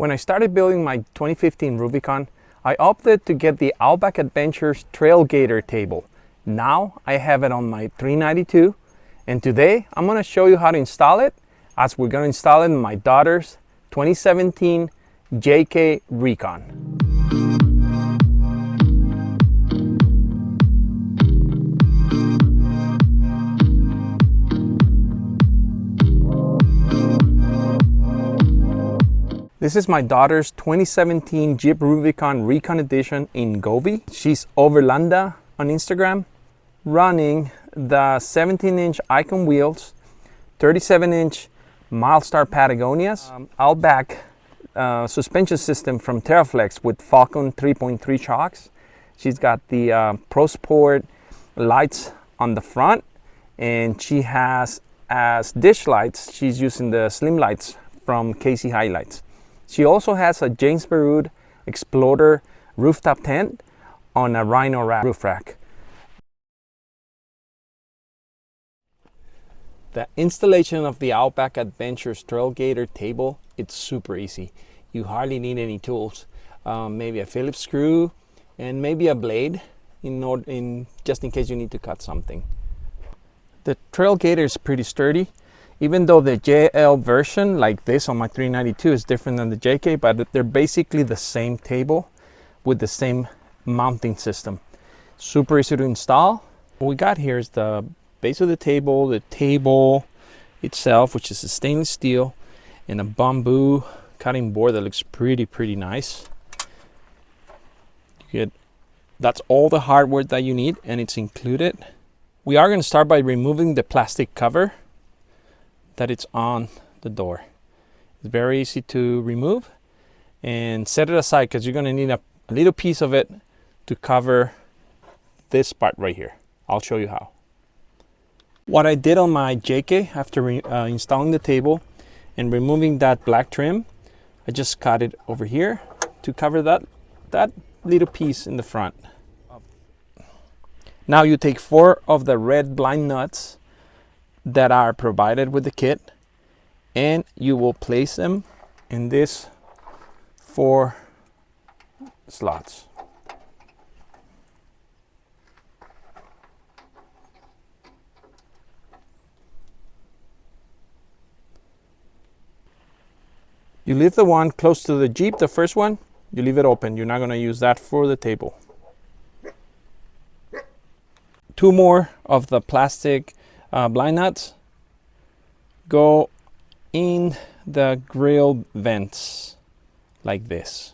When I started building my 2015 Rubicon, I opted to get the Outback Adventure's Trailgater table. Now I have it on my 392, and today I'm going to show you how to install it, as we're going to install it in my daughter's 2017 JKU Recon. This is my daughter's 2017 Jeep Rubicon Recon Edition in Govi. She's OVRLNDX on Instagram, running the 17-inch Icon wheels, 37-inch Milestar Patagonias, Outback suspension system from TerraFlex with Falcon 3.3 shocks. She's got the Pro Sport lights on the front, and she has, as dish lights, she's using the Slim lights from KC Highlights. She also has a James Baroud Exploder rooftop tent on a Rhino Wrap roof rack. The installation of the Outback Adventure's Trailgater table, it's super easy. You hardly need any tools. Maybe a Phillips screw and maybe a blade just in case you need to cut something. The Trailgater is pretty sturdy. Even though the JL version, like this on my 392, is different than the JK, but they're basically the same table with the same mounting system. Super easy to install. What we got here is the base of the table itself, which is a stainless steel, and a bamboo cutting board that looks pretty nice. That's all the hardware that you need, and it's included. We are going to start by removing the plastic cover that it's on the door. It's very easy to remove, and set it aside because you're going to need a little piece of it to cover this part right here. I'll show you how. What I did on my JK after installing the table and removing that black trim, I just cut it over here to cover that little piece in the front. Now you take 4 of the red blind nuts that are provided with the kit, and you will place them in this 4 slots. You leave the one close to the Jeep, the first one, you leave it open. You're not going to use that for the table. 2 more of the plastic blind nuts go in the grill vents like this.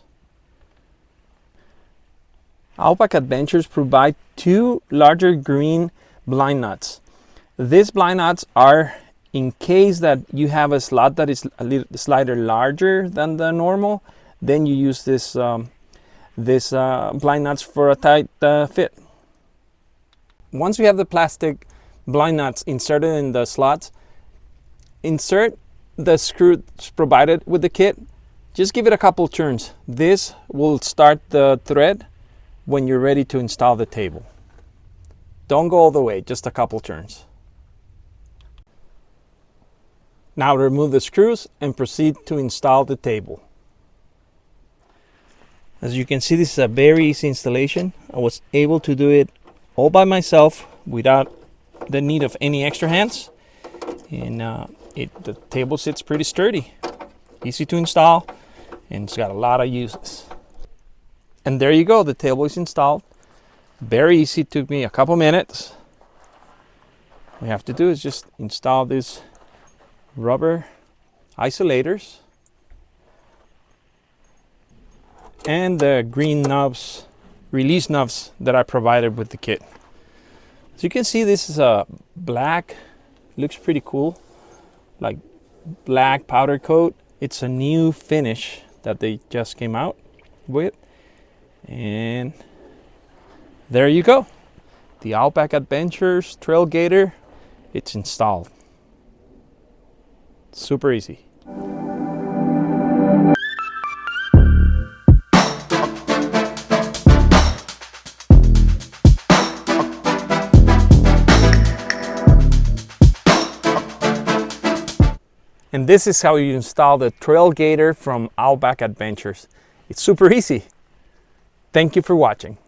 Outback Adventures provide 2 larger green blind nuts. These blind nuts are in case that you have a slot that is a little slightly larger than the normal, then you use this blind nuts for a tight fit. Once you have the plastic blind nuts inserted in the slots, insert the screws provided with the kit. Just give it a couple turns. This will start the thread when you're ready to install the table. Don't go all the way, just a couple turns. Now remove the screws and proceed to install the table. As you can see, this is a very easy installation. I was able to do it all by myself without the need of any extra hands, and the table sits pretty sturdy, easy to install, and it's got a lot of uses. And there you go, the table is installed. Very easy, took me a couple minutes. What we have to do is just install these rubber isolators and the green knobs, release knobs that I provided with the kit. So you can see this is a black, looks pretty cool, like black powder coat. It's a new finish that they just came out with, and there you go. The Outback Adventures Trailgater, it's installed. Super easy. And this is how you install the Trailgater from Outback Adventures. It's super easy. Thank you for watching.